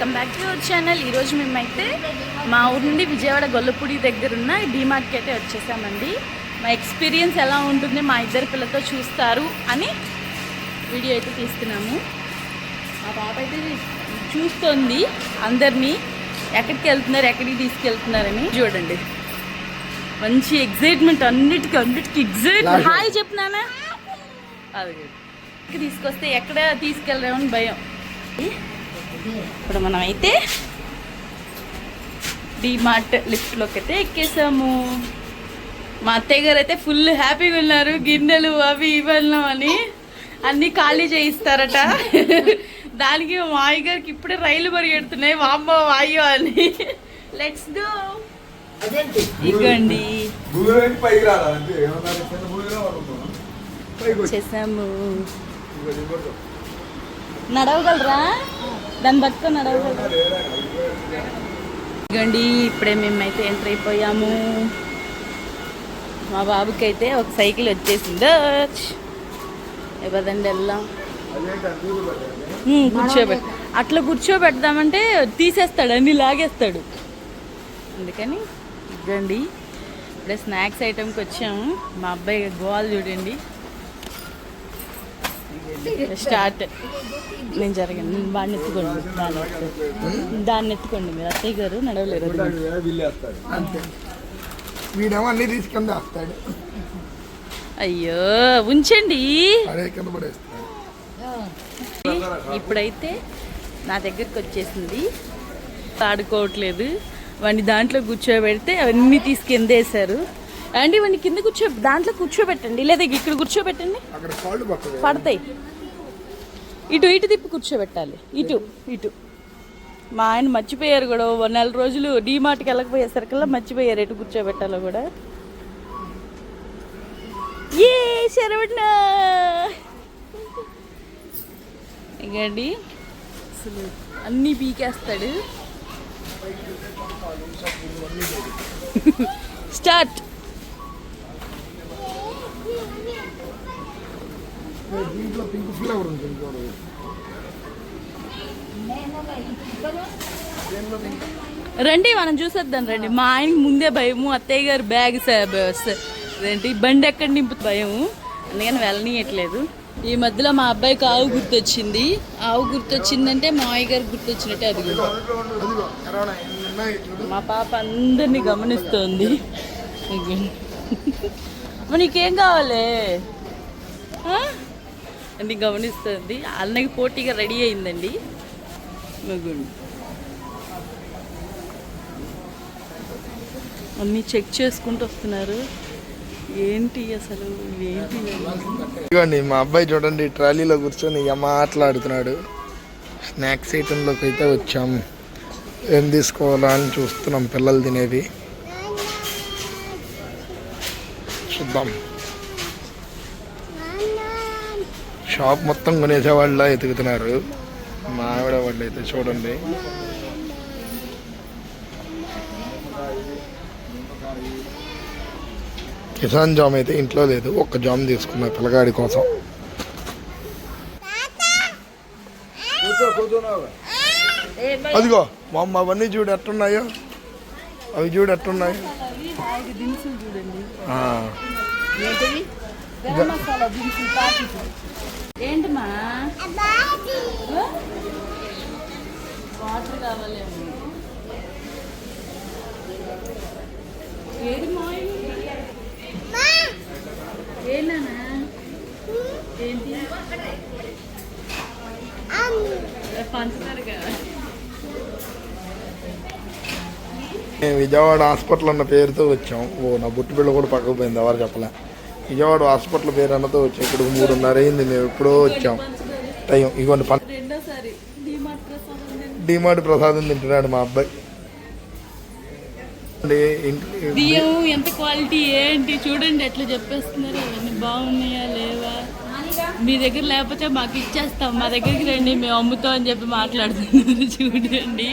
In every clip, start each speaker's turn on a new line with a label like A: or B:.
A: Welcome back to our channel. ఈరోజు మేమైతే మా ఊరు నుండి విజయవాడ గొల్లపూడి దగ్గర ఉన్న డీమార్ట్కి అయితే వచ్చేసామండి. మా ఎక్స్పీరియన్స్ ఎలా ఉంటుంది మా ఇద్దరు పిల్లలతో చూస్తారు అని వీడియో అయితే తీస్తున్నాము. మా పాప అయితే చూస్తుంది అందరినీ ఎక్కడికి వెళ్తున్నారు, ఎక్కడికి తీసుకెళ్తున్నారని. చూడండి, మంచి ఎగ్జైట్మెంట్, అన్నిటికీ ఎగ్జైట్మెంట్. హాయ్ చెప్తున్నానా, అది తీసుకొస్తే ఎక్కడ తీసుకెళ్ళామని భయం. ఇప్పుడు మనం అయితే డీమార్ట్ లిఫ్ట్లోకి అయితే ఎక్కేసాము. మా అత్తయ్య గారు అయితే ఫుల్ హ్యాపీగా ఉన్నారు. గిన్నెలు అవి ఇవ్వను అని అన్నీ ఖాళీ చేయిస్తారట. దానికి మా మాయ గారికి ఇప్పుడే రైలు పరిగెడుతున్నాయి, వామ్మో వాయో అని. Let's go. ఇగండి వచ్చేసాము. నడవగలరా? దాన్ని పట్టుకొని నడవగలరా? ఇగండి ఇప్పుడే మేమైతే ఎంటర్ అయిపోయాము. మా బాబుకి అయితే ఒక సైకిల్ వచ్చేసింది. ఇవ్వదండి వెళ్దాం. అట్లా కూర్చోబెడదామంటే తీసేస్తాడు, అన్నీ లాగేస్తాడు. అందుకని ఇవ్వండి ఇప్పుడే స్నాక్స్ ఐటమ్కి వచ్చాము. మా అబ్బాయి గోల్ చూడండి. స్టార్ట్. నేను జరగండి, వాడిని ఎత్తుకోండి, దాన్ని ఎత్తుకోండి. మీరు అత్తయ్య గారు నడవలేరు.
B: అన్ని తీసుకొని వస్తాడు.
A: అయ్యో ఉంచండి. ఇప్పుడైతే నా దగ్గరికి వచ్చేసింది. ఆడుకోవట్లేదు. వాడిని దాంట్లో కూర్చోబెడితే అవన్నీ తీసుకెందేశారు. అండి వాడిని కింద దాంట్లో కూర్చోబెట్టండి, లేదా ఇక్కడ కూర్చోబెట్టండి, పడతాయి. ఇటు తిప్పి కూర్చోబెట్టాలి. ఇటు మా ఆయన మర్చిపోయారు కూడా. 1 నెల రోజులు డీమార్ట్కి వెళ్ళకపోయేసరికల్లా మర్చిపోయారు ఎటు కూర్చోబెట్టాలో కూడా. ఏ శరవణ ఇంకండి అసలు అన్నీ పీకేస్తాడు. స్టార్ట్. రండి మనం చూసేద్దాం రండి. మా ఆయనకి ముందే భయము, అత్తయ్య గారు బ్యాగ్ ఏంటి బండి ఎక్కడ నింపు భయము, అందుకని వెళ్ళనీయట్లేదు. ఈ మధ్యలో మా అబ్బాయికి ఆవు గుర్తొచ్చింది. ఆవు గుర్తొచ్చిందంటే మా అయ్య గారికి గుర్తొచ్చినట్టే. అది కూడా మా పాప అందరినీ గమనిస్తోంది. నీకేం కావాలి అన్ని గమనిస్తుంది. అన్నకి పోటీగా రెడీ అయిందండి. అన్నీ చెక్ చేసుకుంటూ వస్తున్నారు. ఏంటి అసలు ఏంటి?
B: ఇదిగోండి మా అబ్బాయి చూడండి, ట్రాలీలో కూర్చొని మాట్లాడుతున్నాడు. స్నాక్స్ ఐటెంలోకి అయితే వచ్చాము. ఏం తీసుకోవాలా అని చూస్తున్నాం. పిల్లలు తినేవి చూద్దాం. షాప్ మొత్తం కొనేసేవాళ్ళ ఎతుకుతున్నారు. మా ఆవిడ వాళ్ళు అయితే చూడండి. కిసాన్ జామ్ అయితే ఇంట్లో లేదు, ఒక్క జామ్ తీసుకున్నా పిల్లగాడి కోసం. అదిగో మా అమ్మ అవన్నీ చూడు ఎట్టున్నాయో, అవి చూడు ఎట్టున్నాయో.
A: ఏంటమ్మా వాటర్ కావాలి? ఏది ఏంటన్నా? ఏంటి పంచదారగా?
B: విజయవాడ హాస్పిటల్ అన్న పేరుతో వచ్చాం. నా బుట్టు బిళ్ళ కూడా పక్కకు పోయింది, ఎవరు చెప్పలే. విజయవాడ హాస్పిటల్ పేరు అన్నతో వచ్చాం. ఇప్పుడు 3:30 అయింది, మేము ఎప్పుడో వచ్చాం. టైం ఇవ్వండి. డీమార్ట్ ప్రసాదం తింటున్నాడు మా అబ్బాయి.
A: బియ్యం ఎంత క్వాలిటీ ఏంటి చూడండి, ఎట్లా చెప్పేస్తున్నారు. అవన్నీ బాగున్నాయా లేవా? మీ దగ్గర లేకపోతే మాకు ఇచ్చేస్తాం, మా దగ్గరికి రండి, మేము అమ్ముతాం అని చెప్పి మాట్లాడుతున్నారు. చూడండి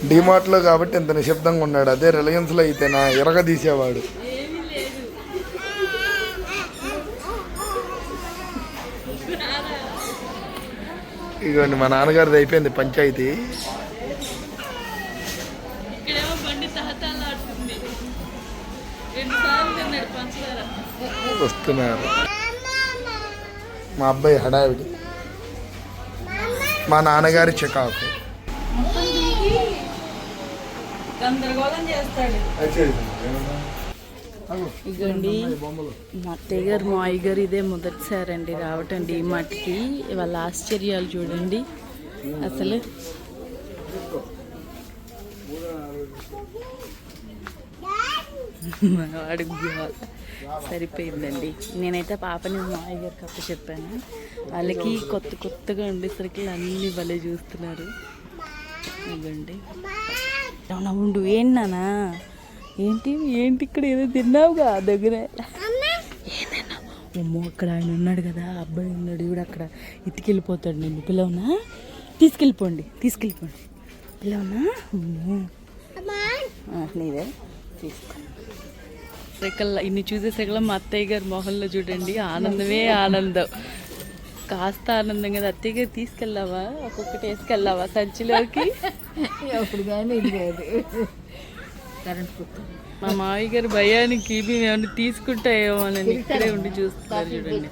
B: డిమార్ట్లో కాబట్టి ఇంత నిశ్శబ్దంగా ఉన్నాడు. అదే రిలయన్స్లో అయితే నా ఎరగదీసేవాడు.
A: ఏమీ లేదు.
B: ఇదిగోండి మా నాన్నగారిది అయిపోయింది పంచాయతీ.
A: ఇక్కడేమో బండి తహతలాడుతుంది. 2 సార్లు తిన్నాడు పంచదార.
B: వస్తున్నారు మా అబ్బాయి హడావిడి, మా నాన్నగారి చికాకు.
A: గందరగోళం చేస్తాడు. ఇదండి మా అత్తయ్య గారు మా అయ్య గారు ఇదే మొదటిసారి అండి రావటం డీమార్ట్కి. వాళ్ళ ఆశ్చర్యాలు చూడండి అసలు. వాడికి సరిపోయిందండి. నేనైతే పాపని మా అయ్య గారికి అప్పు చెప్పాను. వాళ్ళకి కొత్తగా ఉండేసరికి అన్నీ భలే చూస్తున్నారు. ఇదండి ఉండు. ఏంటి నానా, ఏంటి ఇక్కడ ఏదో తిన్నావుగా దగ్గర. ఏదన్నా అమ్మో అక్కడ ఆయన ఉన్నాడు కదా, అబ్బాయి ఉన్నాడు కూడా అక్కడ. ఎత్తుకెళ్ళిపోతాడు. నేను పిల్లవునా, తీసుకెళ్ళిపోండి పిల్లవునా. అమ్మో నీదే తీసుకో. రెక్కల్లా ఇన్ని చూసేసరికల్లా మా అత్తయ్య గారి మొహంలో చూడండి ఆనందమే ఆనందం. కాస్త ఆనందం కదా. అత్తయ్య గారు తీసుకెళ్ళావా, ఒక్కొక్కటి వేసుకెళ్ళావా సంచిలోకి?
C: అప్పుడు కానీ ఇది లేదు కరెంట్ కుక్క.
A: మా మావయ్య గారు భయానికి మేము ఏమన్నా తీసుకుంటాయేమో అని ఇక్కడే ఉండి చూస్తున్నారు చూడండి.